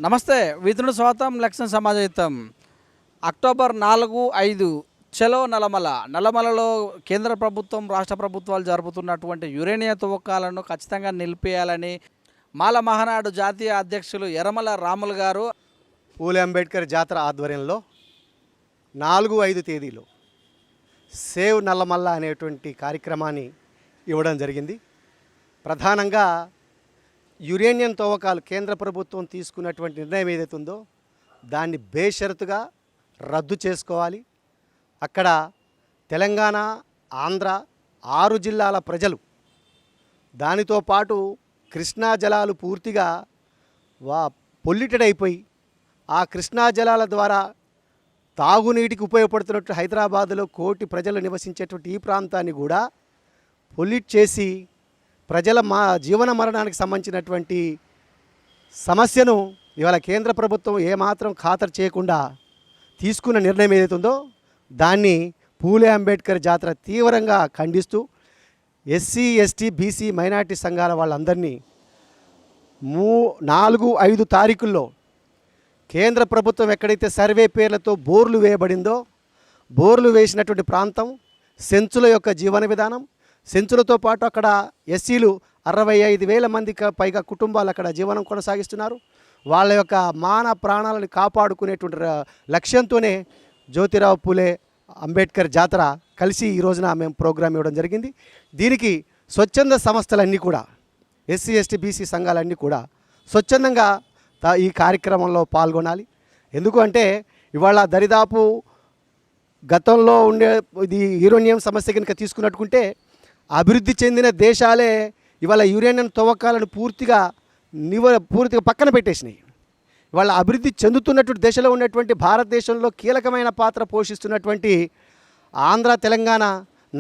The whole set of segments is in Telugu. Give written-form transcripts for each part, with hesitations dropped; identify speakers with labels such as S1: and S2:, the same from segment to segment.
S1: నమస్తే. విధుడు స్వాతం లక్ష్యం సమాజహితం. అక్టోబర్ 4, 5 చలో నల్లమల. నల్లమలలో కేంద్ర ప్రభుత్వం, రాష్ట్ర ప్రభుత్వాలు జరుపుతున్నటువంటి యురేనియం తవ్వకాలను ఖచ్చితంగా నిలిపేయాలని మాల మహానాడు జాతీయ అధ్యక్షులు యరమల రాములు గారు
S2: పూలే అంబేద్కర్ జాతర ఆధ్వర్యంలో 4, 5 తేదీలో సేవ్ నల్లమల్ల అనేటువంటి కార్యక్రమాన్ని ఇవ్వడం జరిగింది. ప్రధానంగా యురేనియం తవ్వకాలు కేంద్ర ప్రభుత్వం తీసుకున్నటువంటి నిర్ణయం ఏదైతే ఉందో దాన్ని బేషరతుగా రద్దు చేసుకోవాలి. అక్కడ తెలంగాణ, ఆంధ్ర 6 జిల్లాల ప్రజలు, దానితో పాటు కృష్ణా జలాలు పూర్తిగా పొల్యూటెడ్ అయిపోయి ఆ కృష్ణా జలాల ద్వారా తాగునీటికి ఉపయోగపడుతున్నట్టు హైదరాబాదులో 1 కోటి ప్రజలు నివసించేటువంటి ఈ ప్రాంతాన్ని కూడా పొల్యూట్ చేసి ప్రజల జీవన మరణానికి సంబంధించినటువంటి సమస్యను ఇవాళ కేంద్ర ప్రభుత్వం ఏమాత్రం ఖాతరు చేయకుండా తీసుకున్న నిర్ణయం ఏదైతే ఉందో దాన్ని పూలే అంబేద్కర్ జాతర తీవ్రంగా ఖండిస్తూ ఎస్సీ, ఎస్టీ, బీసీ, మైనార్టీ సంఘాల వాళ్ళందరినీ 4, 5 తారీఖుల్లో కేంద్ర ప్రభుత్వం ఎక్కడైతే సర్వే పేర్లతో బోర్లు వేయబడిందో బోర్లు వేసినటువంటి ప్రాంతం సెంచుల యొక్క జీవన విధానం, సెంచులతో పాటు అక్కడ ఎస్సీలు 65,000 మందికి పైగా కుటుంబాలు అక్కడ జీవనం కొనసాగిస్తున్నారు. వాళ్ళ యొక్క మాన ప్రాణాలను కాపాడుకునేటువంటి లక్ష్యంతోనే జ్యోతిరావు పూలే అంబేద్కర్ జాతర కలిసి ఈ రోజున మేము ప్రోగ్రాం ఇవ్వడం జరిగింది. దీనికి స్వచ్ఛంద సంస్థలన్నీ కూడా, ఎస్సీ, ఎస్టీ, బీసీ సంఘాలన్నీ కూడా స్వచ్ఛందంగా ఈ కార్యక్రమంలో పాల్గొనాలి. ఎందుకు అంటే ఇవాళ దరిదాపు గతంలో ఉండే ఇది యురేనియం సమస్య కనుక తీసుకున్నట్టుకుంటే అభివృద్ధి చెందిన దేశాలే ఇవాళ యురేనియం తవ్వకాలను పూర్తిగా పక్కన పెట్టేసినాయి. ఇవాళ అభివృద్ధి చెందుతున్నటువంటి దేశంలో ఉన్నటువంటి భారతదేశంలో కీలకమైన పాత్ర పోషిస్తున్నటువంటి ఆంధ్ర, తెలంగాణ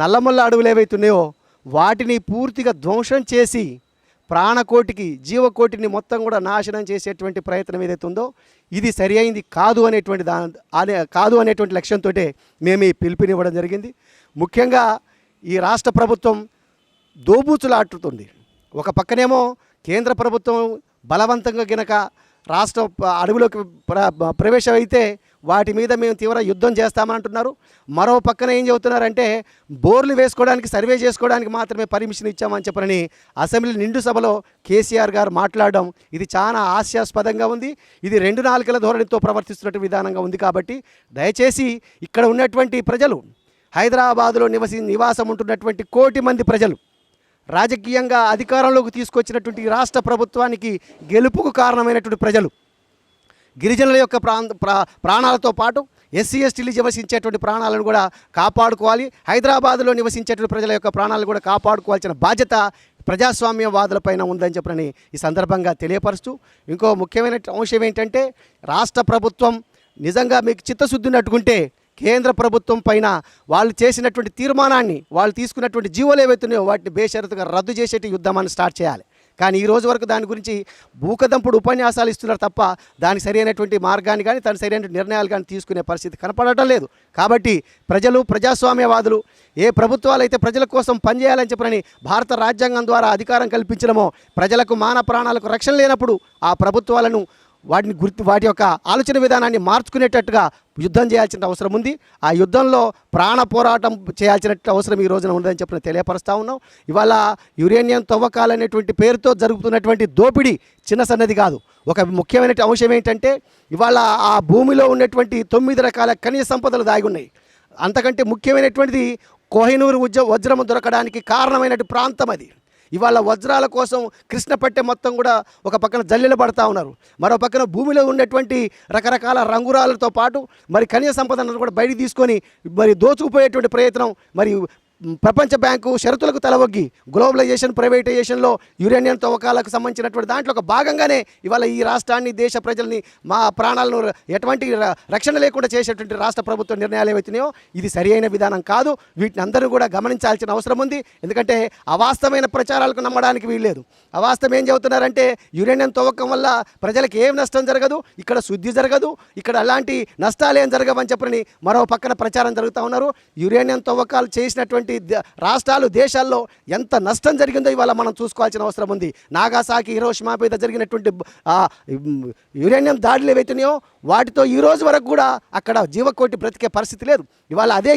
S2: నల్లమల్ల అడవులు ఏవైతున్నాయో వాటిని పూర్తిగా ధ్వంసం చేసి ప్రాణకోటికి, జీవకోటిని మొత్తం కూడా నాశనం చేసేటువంటి ప్రయత్నం ఏదైతే ఉందో ఇది సరి అయింది కాదు అనేటువంటి లక్ష్యంతో మేము ఈ పిలుపునివ్వడం జరిగింది. ముఖ్యంగా ఈ రాష్ట్ర ప్రభుత్వం దోబూచులాడుతుంది. ఒక పక్కనేమో కేంద్ర ప్రభుత్వం బలవంతంగా గినక రాష్ట్ర అడవిలోకి ప్రవేశమైతే వాటి మీద మేము తీవ్ర యుద్ధం చేస్తామంటున్నారు. మరో పక్కన ఏం చెబుతున్నారంటే బోర్లు వేసుకోవడానికి, సర్వే చేసుకోవడానికి మాత్రమే పర్మిషన్ ఇచ్చామని చెప్పని అసెంబ్లీ నిండు సభలో కేసీఆర్ గారు మాట్లాడడం ఇది చాలా హాస్యాస్పదంగా ఉంది. ఇది 2 నాలుకల ధోరణితో ప్రవర్తిస్తున్నట్టు విధానంగా ఉంది. కాబట్టి దయచేసి ఇక్కడ ఉన్నటువంటి ప్రజలు, హైదరాబాదులో నివాసం ఉంటున్నటువంటి 1 కోటి మంది ప్రజలు, రాజకీయంగా అధికారంలోకి తీసుకొచ్చినటువంటి రాష్ట్ర ప్రభుత్వానికి గెలుపుకు కారణమైనటువంటి ప్రజలు, గిరిజనుల యొక్క ప్రాణాలతో పాటు ఎస్సీ, ఎస్టీలు నివసించేటువంటి ప్రాణాలను కూడా కాపాడుకోవాలి. హైదరాబాదులో నివసించేటువంటి ప్రజల యొక్క ప్రాణాలను కూడా కాపాడుకోవాల్సిన బాధ్యత ప్రజాస్వామ్యవాదులపైన ఉందని చెప్పని ఈ సందర్భంగా తెలియపరుస్తూ, ఇంకో ముఖ్యమైన అంశం ఏంటంటే రాష్ట్ర ప్రభుత్వం నిజంగా మీకు చిత్తశుద్ధి ఉన్నట్టుకుంటే కేంద్ర ప్రభుత్వం పైన వాళ్ళు చేసినటువంటి తీర్మానాన్ని, వాళ్ళు తీసుకున్నటువంటి జీవోలు ఏవైతున్నాయో వాటిని బేషరతుగా రద్దు చేసేటి యుద్ధాన్ని స్టార్ట్ చేయాలి. కానీ ఈ రోజు వరకు దాని గురించి భూకదంపుడు ఉపన్యాసాలు ఇస్తున్నారు తప్ప దానికి సరైనటువంటి మార్గాన్ని కానీ దాని సరైన నిర్ణయాలు కానీ తీసుకునే పరిస్థితి కనపడటం లేదు. కాబట్టి ప్రజలు, ప్రజాస్వామ్యవాదులు ఏ ప్రభుత్వాలు అయితే ప్రజల కోసం పనిచేయాలని చెప్పని భారత రాజ్యాంగం ద్వారా అధికారం కల్పించడమో, ప్రజలకు మాన ప్రాణాలకు రక్షణ లేనప్పుడు ఆ ప్రభుత్వాలను వాటి యొక్క ఆలోచన విధానాన్ని మార్చుకునేటట్టుగా యుద్ధం చేయాల్సిన అవసరం ఉంది. ఆ యుద్ధంలో ప్రాణ పోరాటం చేయాల్సిన అవసరం ఈ రోజున ఉందని చెప్పి తెలియపరుస్తూ ఉన్నాం. ఇవాళ యురేనియం తవ్వకాలనేటువంటి పేరుతో జరుగుతున్నటువంటి దోపిడీ చిన్న సన్నది కాదు. ఒక ముఖ్యమైన అంశం ఏంటంటే ఇవాళ ఆ భూమిలో ఉన్నటువంటి 9 రకాల ఖనిజ సంపదలు దాగి ఉన్నాయి. అంతకంటే ముఖ్యమైనటువంటిది కోహినూరు వజ్రము దొరకడానికి కారణమైనటువంటి ప్రాంతం అది. ఇవాళ వజ్రాల కోసం కృష్ణపట్టె మొత్తం కూడా ఒక పక్కన జల్లెలు పడతా ఉన్నారు. మరో పక్కన భూమిలో ఉన్నటువంటి రకరకాల రంగురాలతో పాటు మరి ఖనిజ సంపదను కూడా బయటికి తీసుకొని మరి దోచుకుపోయేటువంటి ప్రయత్నం, మరి ప్రపంచ బ్యాంకు షరతులకు తలవొగ్గి గ్లోబలైజేషన్, ప్రైవేటైజేషన్లో యురేనియం తవ్వకాలకు సంబంధించినటువంటి దాంట్లో ఒక భాగంగానే ఇవాళ ఈ రాష్ట్రాన్ని, దేశ ప్రజల్ని, మా ప్రాణాలను ఎటువంటి రక్షణ లేకుండా చేసేటువంటి రాష్ట్ర ప్రభుత్వ నిర్ణయాలు ఏవైతున్నాయో ఇది సరి అయిన విధానం కాదు. వీటిని అందరూ కూడా గమనించాల్సిన అవసరం ఉంది. ఎందుకంటే అవాస్తవమైన ప్రచారాలకు నమ్మడానికి వీల్లేదు. అవాస్తవం ఏం చెబుతున్నారంటే యురేనియం తవ్వకం వల్ల ప్రజలకు ఏం నష్టం జరగదు, ఇక్కడ శుద్ధి జరగదు, ఇక్కడ అలాంటి నష్టాలు ఏం జరగవని చెప్పని మరో పక్కన ప్రచారం జరుగుతూ ఉన్నారు. యురేనియం తవ్వకాలు చేసినటువంటి ఉన్నటువంటి రాష్ట్రాలు దేశాల్లో ఎంత నష్టం జరిగిందో ఇవాళ మనం చూసుకోవాల్సిన అవసరం ఉంది. నాగాసాకి హిరోషిమా మీద జరిగినటువంటి యురేనియం దాడులు ఏవైతున్నాయో వాటితో ఈ రోజు వరకు కూడా అక్కడ జీవకోటి బ్రతికే పరిస్థితి లేదు. ఇవాళ అదే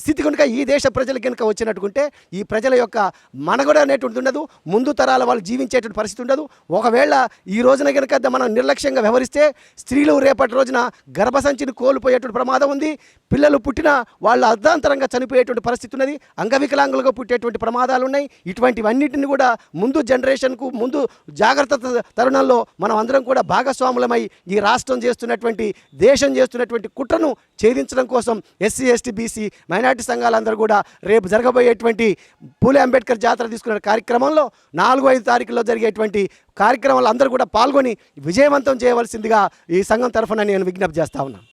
S2: స్థితి కనుక ఈ దేశ ప్రజలు కనుక వచ్చినట్టుకుంటే ఈ ప్రజల యొక్క మనుగడ అనేటువంటిది ఉండదు, ముందు తరాల వాళ్ళు జీవించేటువంటి పరిస్థితి ఉండదు. ఒకవేళ ఈ రోజున కనుక మనం నిర్లక్ష్యంగా వ్యవహరిస్తే స్త్రీలు రేపటి రోజున గర్భసంచిని కోల్పోయేటువంటి ప్రమాదం ఉంది. పిల్లలు పుట్టిన వాళ్ళు అర్ధాంతరంగా చనిపోయేటువంటి పరిస్థితి ఉన్నది. అంగవికలాంగులుగా పుట్టేటువంటి ప్రమాదాలు ఉన్నాయి. ఇటువంటివన్నిటిని కూడా ముందు జనరేషన్కు ముందు జాగ్రత్త తరుణంలో మనం అందరం కూడా భాగస్వాములమై ఈ రాష్ట్రం చేస్తున్నటువంటి దేశం చేస్తున్నటువంటి కుట్రను ఛేదించడం కోసం ఎస్సీ ఎస్టీ బీసీ మైనార్టీ సంఘాలందరూ కూడా రేపు జరగబోయేటువంటి పూలే అంబేద్కర్ జాతర తీసుకున్న కార్యక్రమంలో 4-5 తారీఖుల్లో జరిగేటువంటి కార్యక్రమాలు అందరూ కూడా పాల్గొని విజయవంతం చేయవలసిందిగా ఈ సంఘం తరఫున నేను విజ్ఞప్తి చేస్తా ఉన్నాను.